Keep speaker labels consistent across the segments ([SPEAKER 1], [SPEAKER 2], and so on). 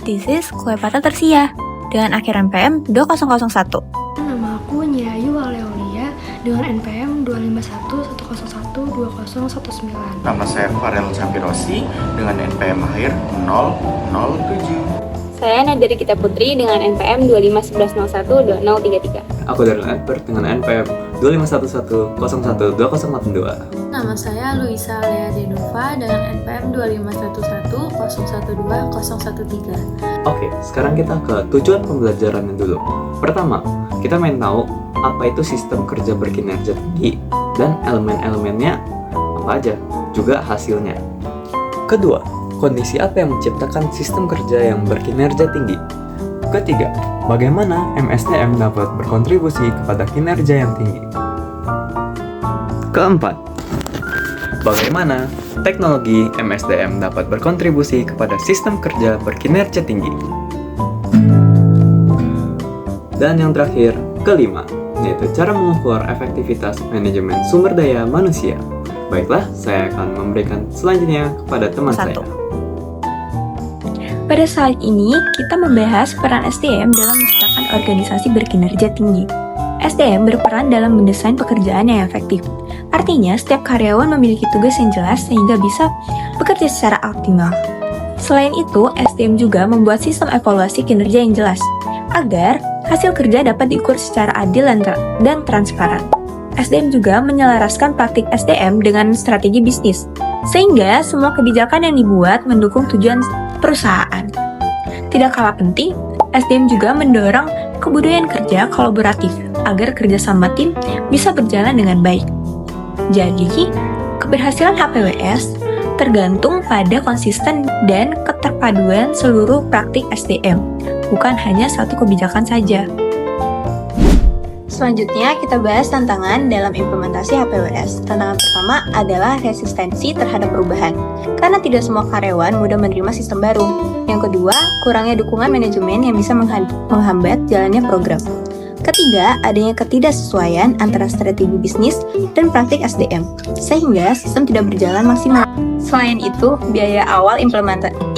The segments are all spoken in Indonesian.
[SPEAKER 1] This is Cleopatra Tersia dengan akhir NPM 2001.
[SPEAKER 2] Nama aku Nyayu Aleolia dengan NPM 25110120119.
[SPEAKER 3] Nama saya Farel Sampirosi dengan NPM akhir 007.
[SPEAKER 4] Saya Nadiri Gita Putri dengan NPM 2511012033.
[SPEAKER 5] Aku Darul Edward dengan NPM 2511012082.
[SPEAKER 6] Nama saya Luisa Lea Denova dengan NPM 25110120113.
[SPEAKER 5] Oke, sekarang kita ke tujuan pembelajarannya dulu. Pertama, kita main tahu apa itu sistem kerja berkinerja tinggi dan elemen-elemennya apa aja, juga hasilnya. Kedua, kondisi apa yang menciptakan sistem kerja yang berkinerja tinggi. Ketiga, bagaimana MSDM dapat berkontribusi kepada kinerja yang tinggi. Keempat, bagaimana teknologi MSDM dapat berkontribusi kepada sistem kerja berkinerja tinggi. Dan yang terakhir, kelima, yaitu cara mengukur efektivitas manajemen sumber daya manusia. Baiklah, saya akan memberikan selanjutnya kepada teman saya.
[SPEAKER 1] Pada saat ini, kita membahas peran SDM dalam menciptakan organisasi berkinerja tinggi. SDM berperan dalam mendesain pekerjaan yang efektif. Artinya, setiap karyawan memiliki tugas yang jelas sehingga bisa bekerja secara optimal. Selain itu, SDM juga membuat sistem evaluasi kinerja yang jelas, agar hasil kerja dapat diukur secara adil dan transparan. SDM juga menyelaraskan praktik SDM dengan strategi bisnis, sehingga semua kebijakan yang dibuat mendukung tujuan perusahaan. Tidak kalah penting, SDM juga mendorong kebudayaan kerja kolaboratif agar kerjasama tim bisa berjalan dengan baik. Jadi, keberhasilan HPWS tergantung pada konsisten dan keterpaduan seluruh praktik SDM, bukan hanya satu kebijakan saja. Selanjutnya, kita bahas tantangan dalam implementasi HPWS. Tantangan pertama adalah resistensi terhadap perubahan, karena tidak semua karyawan mudah menerima sistem baru. Yang kedua, kurangnya dukungan manajemen yang bisa menghambat jalannya program. Ketiga, adanya ketidaksesuaian antara strategi bisnis dan praktik SDM, sehingga sistem tidak berjalan maksimal. Selain itu, biaya awal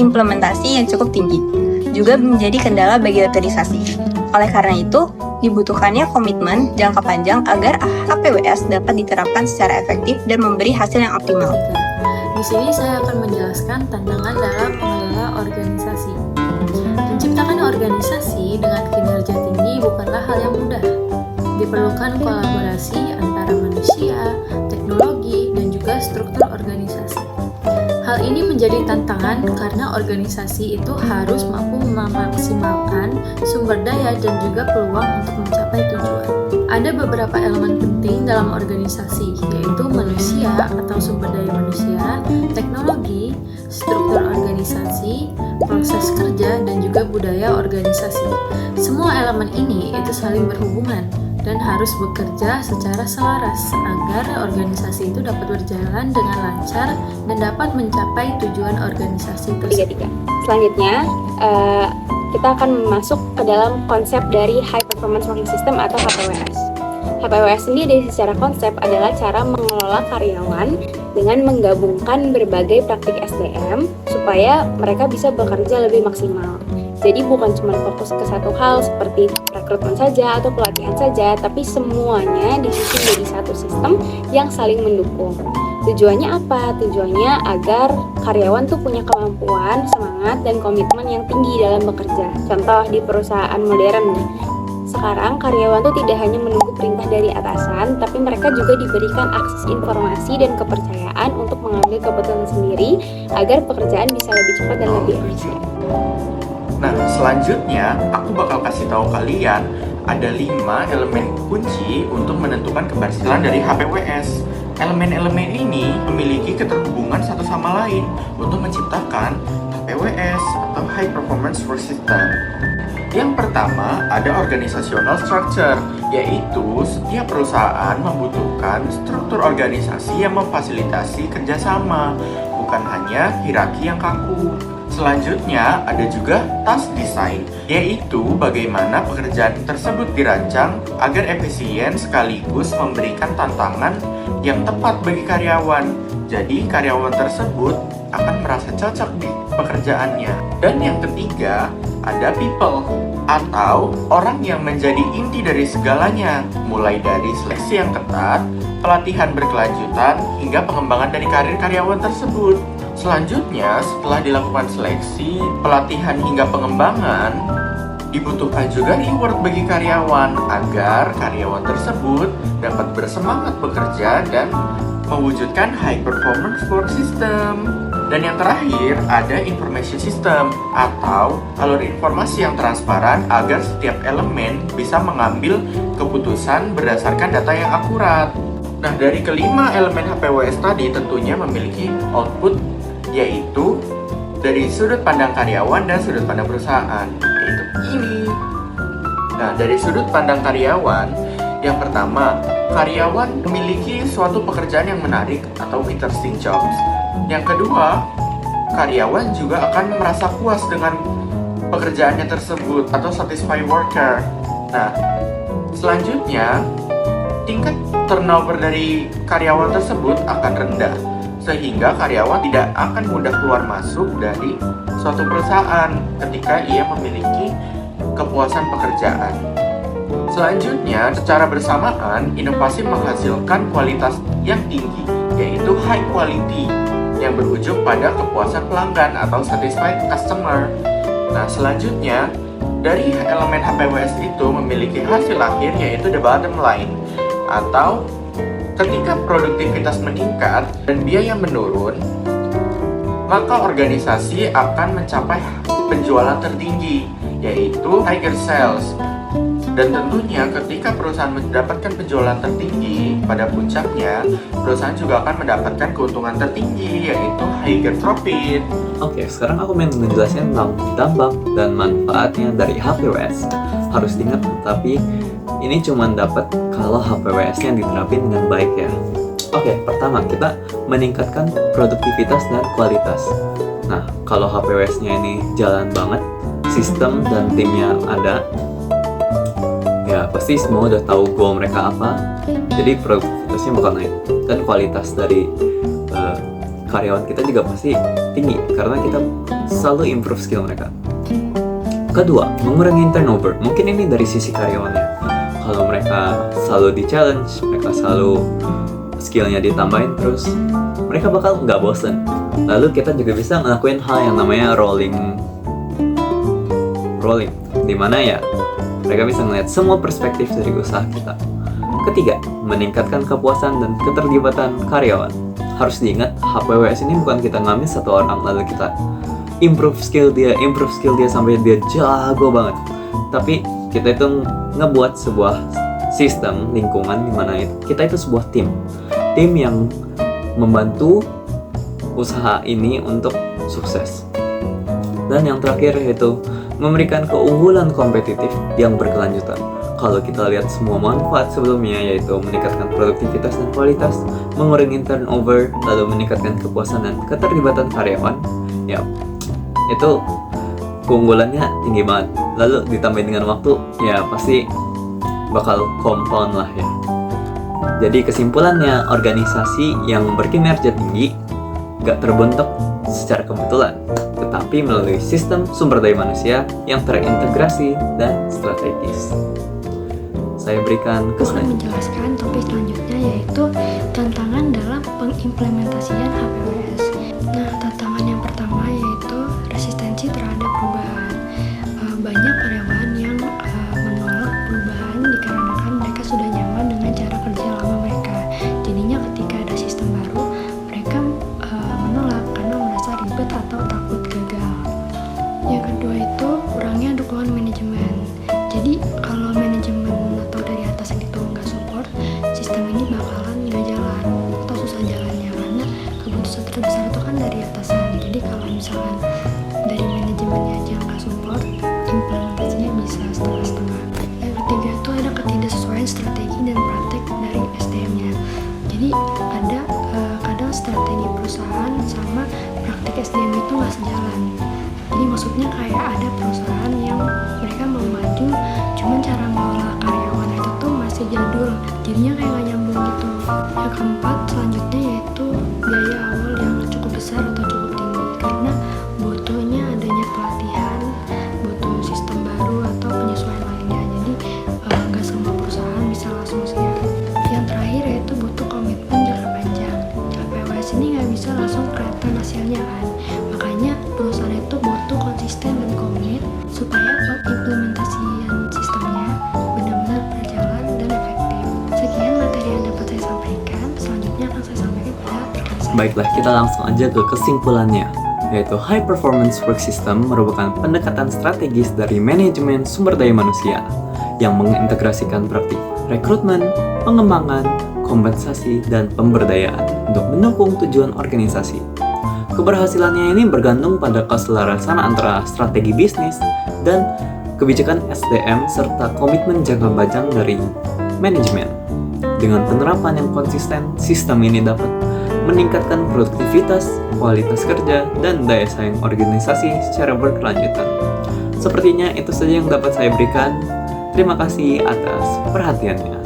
[SPEAKER 1] implementasi yang cukup tinggi juga menjadi kendala bagi organisasi. Oleh karena itu, dibutuhkannya komitmen jangka panjang agar HPWS dapat diterapkan secara efektif dan memberi hasil yang optimal.
[SPEAKER 6] Di sini saya akan menjelaskan tantangan dalam pengelola organisasi. Menciptakan organisasi dengan kinerja tinggi bukanlah hal yang mudah. Diperlukan kolaborasi antara manusia, teknologi, dan juga struktur organisasi. Hal ini menjadi tantangan karena organisasi itu harus mampu memaksimalkan sumber daya dan juga peluang untuk mencapai tujuan. Ada beberapa elemen penting dalam organisasi, yaitu manusia atau sumber daya manusia, teknologi, struktur organisasi, proses kerja, dan juga budaya organisasi. Semua elemen ini itu saling berhubungan dan harus bekerja secara selaras agar organisasi itu dapat berjalan dengan lancar dan dapat mencapai tujuan organisasi tersebut.
[SPEAKER 4] Selanjutnya, kita akan masuk ke dalam konsep dari High Performance Working System atau HPWS. HPWS sendiri secara konsep adalah cara mengelola karyawan dengan menggabungkan berbagai praktik SDM supaya mereka bisa bekerja lebih maksimal. Jadi bukan cuma fokus ke satu hal seperti rekrutmen saja atau pelatihan saja, tapi semuanya disusun jadi satu sistem yang saling mendukung. Tujuannya apa? Tujuannya agar karyawan tuh punya kemampuan, semangat, dan komitmen yang tinggi dalam bekerja. Contoh di perusahaan modern nih, sekarang karyawan tuh tidak hanya menunggu perintah dari atasan, tapi mereka juga diberikan akses informasi dan kepercayaan untuk mengambil keputusan sendiri agar pekerjaan bisa lebih cepat dan lebih efisien.
[SPEAKER 3] Nah, selanjutnya aku bakal kasih tahu kalian ada 5 elemen kunci untuk menentukan keberhasilan dari HPWS. Elemen-elemen ini memiliki keterhubungan satu sama lain untuk menciptakan HPWS atau High Performance Work System. Yang pertama ada organizational structure, yaitu setiap perusahaan membutuhkan struktur organisasi yang memfasilitasi kerjasama, bukan hanya hierarki yang kaku. Selanjutnya ada juga task design, yaitu bagaimana pekerjaan tersebut dirancang agar efisien sekaligus memberikan tantangan yang tepat bagi karyawan. Jadi karyawan tersebut akan merasa cocok pekerjaannya. Dan yang ketiga, ada people atau orang yang menjadi inti dari segalanya, mulai dari seleksi yang ketat, pelatihan berkelanjutan, hingga pengembangan dari karir karyawan tersebut. Selanjutnya, setelah dilakukan seleksi, pelatihan hingga pengembangan, dibutuhkan juga reward bagi karyawan agar karyawan tersebut dapat bersemangat bekerja dan mewujudkan high performance work system. Dan yang terakhir, ada information system atau alur informasi yang transparan agar setiap elemen bisa mengambil keputusan berdasarkan data yang akurat. Nah, dari kelima elemen HPWS tadi tentunya memiliki output, yaitu dari sudut pandang karyawan dan sudut pandang perusahaan, yaitu ini. Nah, dari sudut pandang karyawan, yang pertama, karyawan memiliki suatu pekerjaan yang menarik atau interesting jobs. Yang kedua, karyawan juga akan merasa puas dengan pekerjaannya tersebut atau satisfied worker. Nah, selanjutnya, tingkat turnover dari karyawan tersebut akan rendah, sehingga karyawan tidak akan mudah keluar masuk dari suatu perusahaan ketika ia memiliki kepuasan pekerjaan. Selanjutnya, secara bersamaan, inovasi menghasilkan kualitas yang tinggi, yaitu high quality, yang berujung pada kepuasan pelanggan atau satisfied customer. Nah, selanjutnya, dari elemen HPWS itu memiliki hasil akhir, yaitu the bottom line, atau ketika produktivitas meningkat dan biaya menurun, maka organisasi akan mencapai penjualan tertinggi, yaitu higher sales. Dan tentunya ketika perusahaan mendapatkan penjualan tertinggi pada puncaknya, perusahaan juga akan mendapatkan keuntungan tertinggi, yaitu higher profit.
[SPEAKER 5] Oke, sekarang aku mau menjelaskan tentang dampak dan manfaatnya dari HPWS. Harus diingat, tapi ini cuma dapat kalau HPWS-nya diterapin dengan baik ya. Oke, pertama kita meningkatkan produktivitas dan kualitas. Nah, kalau HPWS-nya ini jalan banget, sistem dan timnya ada, ya pasti semua udah tahu goal mereka apa, jadi produktivitasnya bakal naik dan kualitas dari karyawan kita juga pasti tinggi karena kita selalu improve skill mereka. Kedua, mengurangi turnover. Mungkin ini dari sisi karyawannya, kalau mereka selalu di challenge, mereka selalu skillnya ditambahin terus, mereka bakal nggak bosen. Lalu kita juga bisa ngelakuin hal yang namanya rolling, dimana ya mereka bisa melihat semua perspektif dari usaha kita. Ketiga, meningkatkan kepuasan dan keterlibatan karyawan. Harus diingat, HPWS ini bukan kita ngambil satu orang lalu kita improve skill dia sampai dia jago banget. Tapi kita itu ngebuat sebuah sistem lingkungan di mana kita itu sebuah tim yang membantu usaha ini untuk sukses. Dan yang terakhir yaitu memberikan keunggulan kompetitif yang berkelanjutan. Kalau kita lihat semua manfaat sebelumnya, yaitu meningkatkan produktivitas dan kualitas, mengurangi turnover, lalu meningkatkan kepuasan dan keterlibatan karyawan, ya itu keunggulannya tinggi banget. Lalu ditambahin dengan waktu, ya pasti bakal compound lah ya. Jadi kesimpulannya, organisasi yang berkinerja tinggi gak terbentuk secara kebetulan, tetapi melalui sistem sumber daya manusia yang terintegrasi dan strategis. Saya berikan
[SPEAKER 2] Aku akan menjelaskan topik selanjutnya, yaitu tantangan dalam pengimplementasian HPWS. Nah, tantangan yang pertama yaitu resistensi terhadap perubahan. Banyak karyawan yang menolak perubahan dikarenakan mereka sudah nyaman dengan cara kerja lama mereka. Jadinya ketika ada sistem baru, mereka menolak karena merasa ribet atau takut gagal. Yang kedua itu kurangnya dukungan manajemen. Jadi kalau manajemen atau dari atasan itu nggak support, sistem ini bakalan nggak jalan atau susah jalannya karena keputusan terbesar itu kan dari atasan. Jadi kalau misalkan dari manajemennya aja nggak support, implementasinya bisa setengah-setengah. Yang ketiga itu ada ketidaksesuaian strategi dan praktek dari SDM-nya. Jadi ada kadang strategi perusahaan sama praktek SDM itu nggak sejalan. Jadi maksudnya kayak ada perusahaan yang mereka mau maju, cuman cara mengelola karyawan itu tuh masih jadul, jadinya kayak gak nyambung gitu. Yang keempat selanjutnya yaitu biaya awal yang cukup besar atau cukup tinggi, karena butuh
[SPEAKER 5] Baiklah, kita langsung aja ke kesimpulannya, yaitu High Performance Work System merupakan pendekatan strategis dari manajemen sumber daya manusia yang mengintegrasikan praktik rekrutmen, pengembangan, kompensasi, dan pemberdayaan untuk mendukung tujuan organisasi. Keberhasilannya ini bergantung pada keselarasan antara strategi bisnis dan kebijakan SDM serta komitmen jangka panjang dari manajemen. Dengan penerapan yang konsisten, sistem ini dapat meningkatkan produktivitas, kualitas kerja, dan daya saing organisasi secara berkelanjutan. Sepertinya itu saja yang dapat saya berikan. Terima kasih atas perhatiannya.